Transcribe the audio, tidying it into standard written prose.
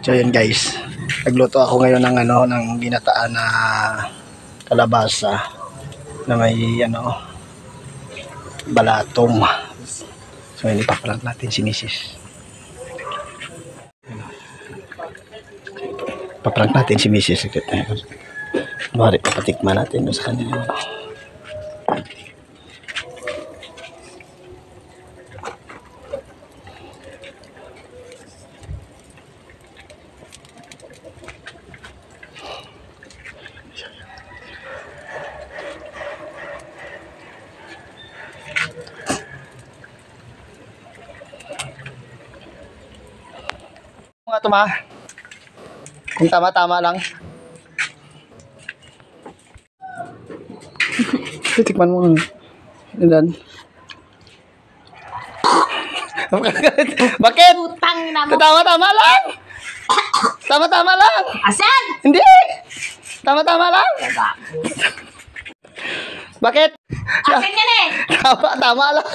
So yun guys, nagluto ako ngayon ng ng ginataan na kalabasa na may balatong. So yun, ipaprank natin si Mrs. Paprank natin si Mrs. Mari, patikman natin sa kanya. Nga ito ma, kung tama-tama lang. Tikman mo nga. Ilan? Bakit? Utang na mo. Tama-tama lang! Tama-tama lang! Asan? Hindi! Tama-tama lang! Bakit? Akin yan eh. Tama-tama lang!